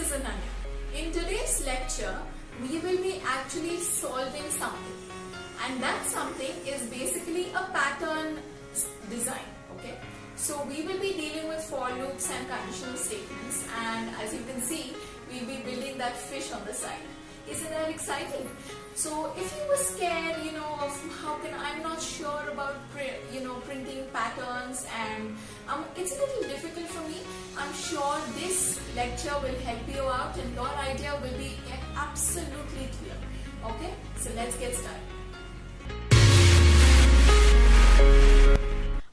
is Ananya. In today's lecture, we will be actually solving something, and that something is basically a pattern design. Okay, so we will be dealing with for loops and conditional statements, and as you can see, we'll be building that fish on the side. Isn't that exciting? So if you were scared, of I'm not sure about printing patterns, and it's a little difficult for me. I'm sure this lecture will help you out and your idea will be absolutely clear. Okay, so let's get started.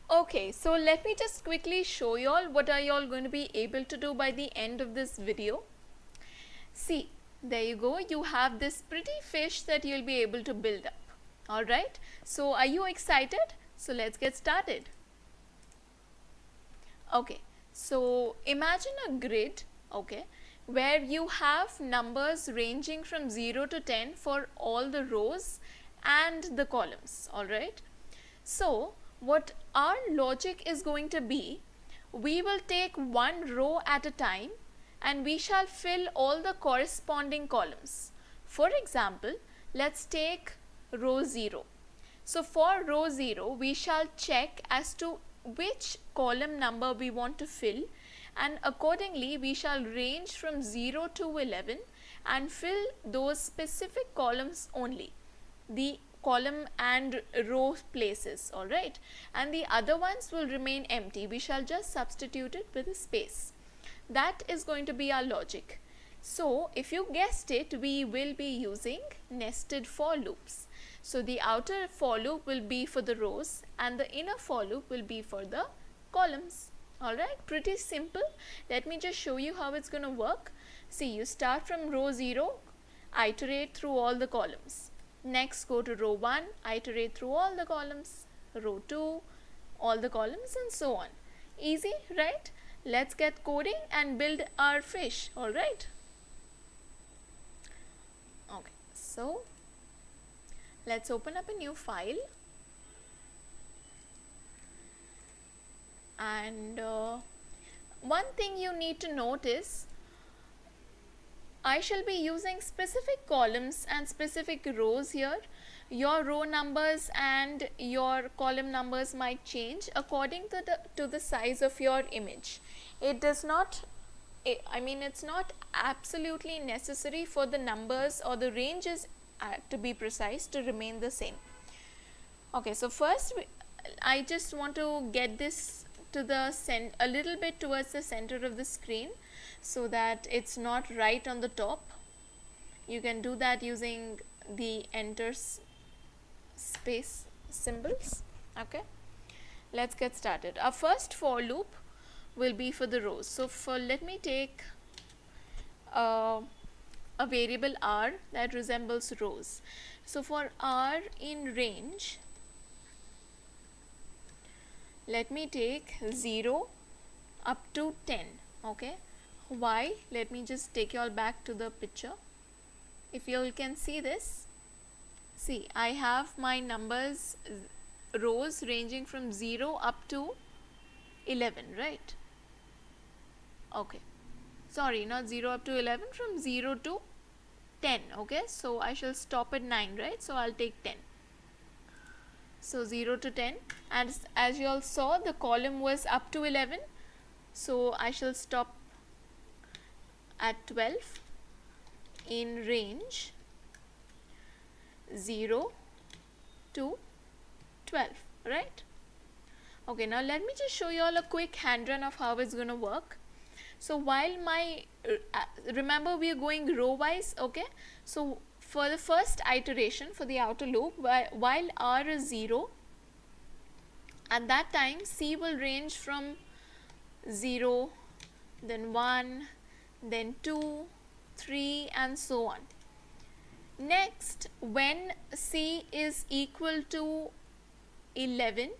Okay, so let me just quickly show you all what are you all going to be able to do by the end of this video. See, there you go, you have this pretty fish that you'll be able to build up. Alright, so are you excited? So let's get started. Okay, so imagine a grid, okay, where you have numbers ranging from 0 to 10 for all the rows and the columns. Alright, so what our logic is going to be, we will take one row at a time and we shall fill all the corresponding columns. For example, let's take row 0. So for row 0, we shall check as to which column number we want to fill, and accordingly we shall range from 0 to 11 and fill those specific columns only, the column and row places, alright, and the other ones will remain empty. We shall just substitute it with a space. That is going to be our logic. So if you guessed it, we will be using nested for loops. So the outer for loop will be for the rows and the inner for loop will be for the columns. Alright, pretty simple. Let me just show you how it's going to work. See, you start from row 0, iterate through all the columns. Next, go to row 1, iterate through all the columns. Row 2, all the columns, and so on. Easy, right? Let's get coding and build our fish. Alright. Okay, so let's open up a new file. And one thing you need to note is, I shall be using specific columns and specific rows here. Your row numbers and your column numbers might change according to the size of your image. It does not, it's not absolutely necessary for the numbers or the ranges to be precise to remain the same. Okay, so first I just want to get this to the a little bit towards the center of the screen so that it's not right on the top. You can do that using the enter space symbols. Okay, let's get started. Our first for loop will be for the rows. So let me take a variable r that resembles rows. So for r in range, let me take 0 up to 10. Okay, why? Let me just take you all back to the picture. If you all can see this, see, I have my numbers, rows ranging from 0 up to 11, right? Okay, sorry, not 0 up to 11, from 0 to 10. Okay, so I shall stop at 9, right? So I'll take 10. So 0 to 10, and as you all saw, the column was up to 11, so I shall stop at 12 in range 0 to 12, right? Okay, now let me just show you all a quick hand run of how it's going to work. So while remember we are going row wise, okay? So for the first iteration for the outer loop, while r is 0, at that time c will range from 0, then 1, then 2, 3, and so on. Next, when c is equal to 11,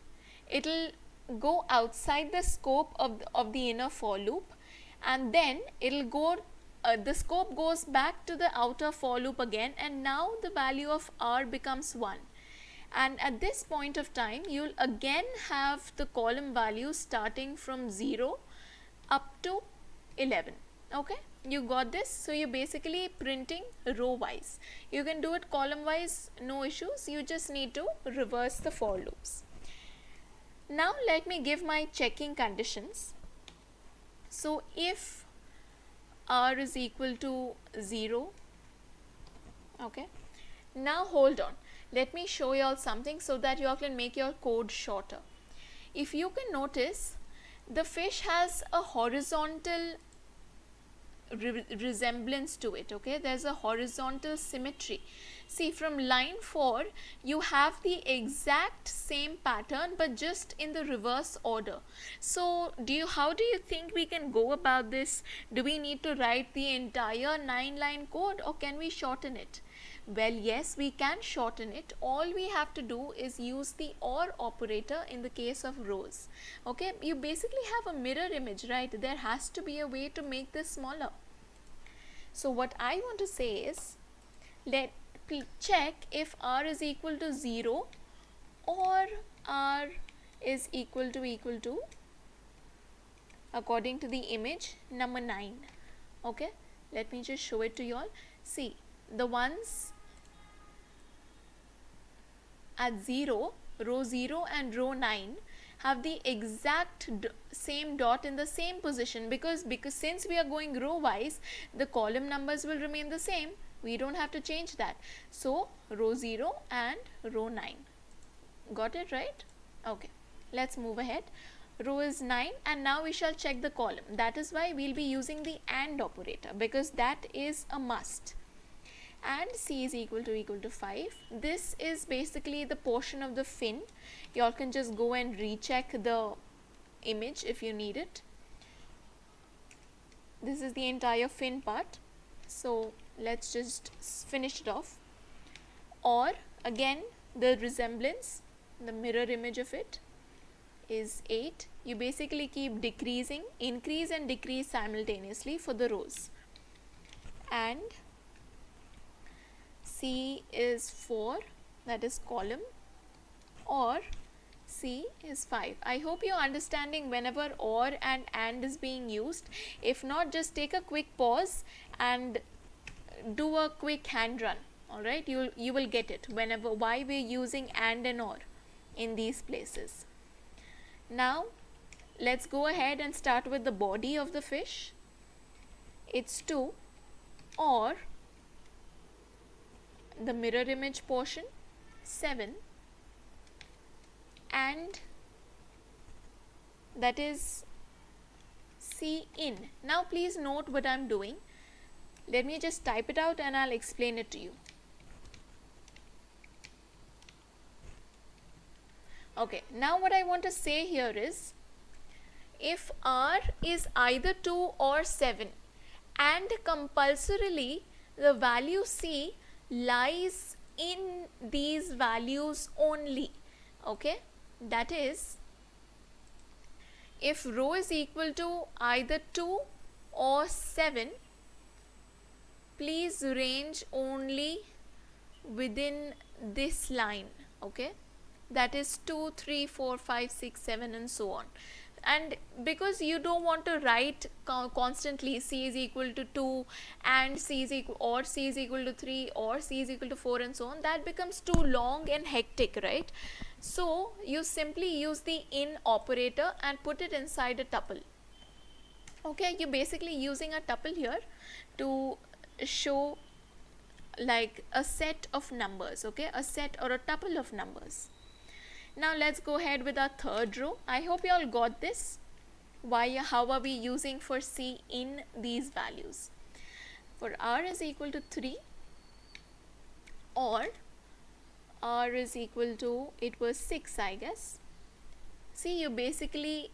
it will go outside the scope of the inner for loop, and then it will go the scope goes back to the outer for loop again, and now the value of r becomes 1. And at this point of time, you'll again have the column value starting from 0 up to 11. Okay, you got this. So you're basically printing row wise. You can do it column wise, no issues. You just need to reverse the for loops. Now let me give my checking conditions. So if r is equal to 0, okay, now hold on, let me show you all something so that you all can make your code shorter. If you can notice, the fish has a horizontal resemblance to it, okay, there's a horizontal symmetry. See, from line 4 you have the exact same pattern but just in the reverse order. So how do you think we can go about this? Do we need to write the entire 9-line code or can we shorten it? Well, yes, we can shorten it. All we have to do is use the OR operator in the case of rows. Okay, you basically have a mirror image, right? There has to be a way to make this smaller. So what I want to say is, let check if r is equal to 0 or r is equal to according to the image number 9. Okay, let me just show it to you all. See, the ones at 0, row 0 and row 9 have the exact same dot in the same position, because since we are going row wise, the column numbers will remain the same. We don't have to change that. So row 0 and row 9. Got it, right? Okay, let's move ahead. Row is 9 and now we shall check the column. That is why we'll be using the AND operator, because that is a must. And c is equal to 5. This is basically the portion of the fin. You all can just go and recheck the image if you need it. This is the entire fin part. So let's just finish it off. Or again, the resemblance, the mirror image of it is 8. You basically keep decreasing, increase and decrease simultaneously for the rows. And c is 4, that is column, or c is 5. I hope you're understanding whenever or and is being used. If not, just take a quick pause and do a quick hand run. Alright, you will get it whenever why we're using and or in these places. Now let's go ahead and start with the body of the fish. It's 2, or the mirror image portion 7, and that is c in. Now please note what I'm doing. Let me just type it out and I'll explain it to you. Okay, now what I want to say here is, if r is either 2 or 7 and compulsorily the value c lies in these values only, okay, that is, if row is equal to either 2 or 7, please range only within this line, okay, that is 2, 3, 4, 5, 6, 7 and so on. And because you don't want to write constantly c is equal to 2 and c is equal, or c is equal to 3 or c is equal to 4 and so on, that becomes too long and hectic, right? So you simply use the in operator and put it inside a tuple. Okay, you're basically using a tuple here to show like a set of numbers, okay, a set or a tuple of numbers. Now let's go ahead with our third row. I hope you all got this. How are we using for c in these values? For r is equal to 3, or r is equal to, it was 6 I guess. See, you're basically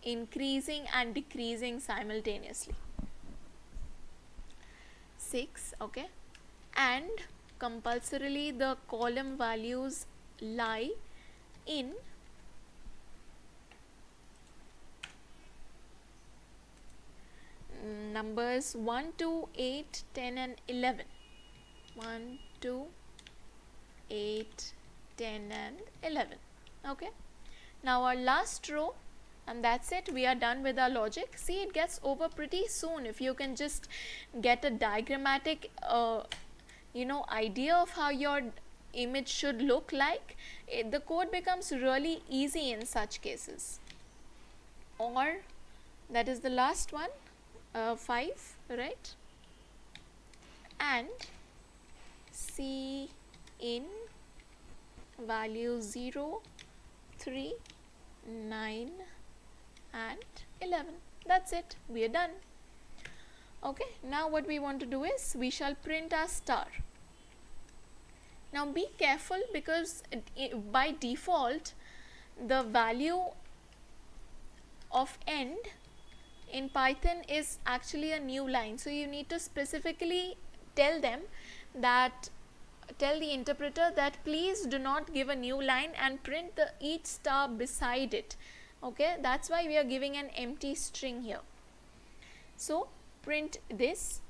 increasing and decreasing simultaneously. 6, okay, and compulsorily the column values lie in numbers 1 to 8, 10 and 11. 1, 2, 8, 10 and 11. Okay, now our last row And that's it, we are done with our logic. See, it gets over pretty soon if you can just get a diagrammatic idea of how your image should look like. The code becomes really easy in such cases. Or that is the last one, 5, right? And C in value 0, 3, 9 and 11. That's it, we are done. Okay, now what we want to do is we shall print our star. Now be careful, because by default the value of end in Python is actually a new line, so you need to specifically tell the interpreter that please do not give a new line and print the each star beside it. Okay, that's why we are giving an empty string here. So print this,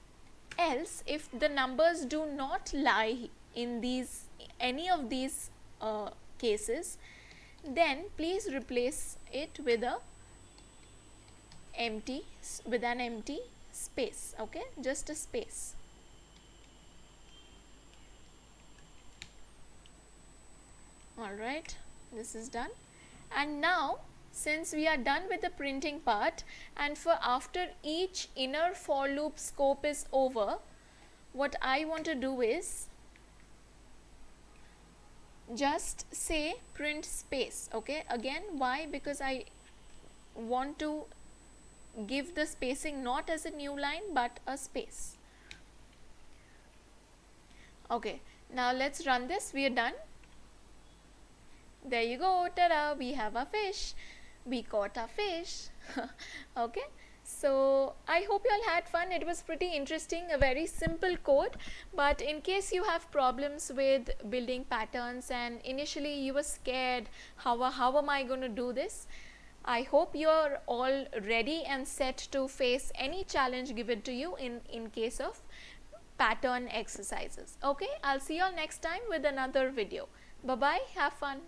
else if the numbers do not lie in any of these cases, then please replace it with an empty space. Okay, just a space. Alright, this is done. And now, since we are done with the printing part, and for after each inner for loop scope is over, what I want to do is just say print space. Okay, again, why? Because I want to give the spacing not as a new line but a space. Okay, now let's run this. We are done. There you go, ta-da, we have a fish. We caught a fish. Okay, so I hope you all had fun. It was pretty interesting, a very simple code, but in case you have problems with building patterns and initially you were scared, how am I going to do this? I hope you're all ready and set to face any challenge given to you in case of pattern exercises. Okay, I'll see you all next time with another video. Bye bye, have fun.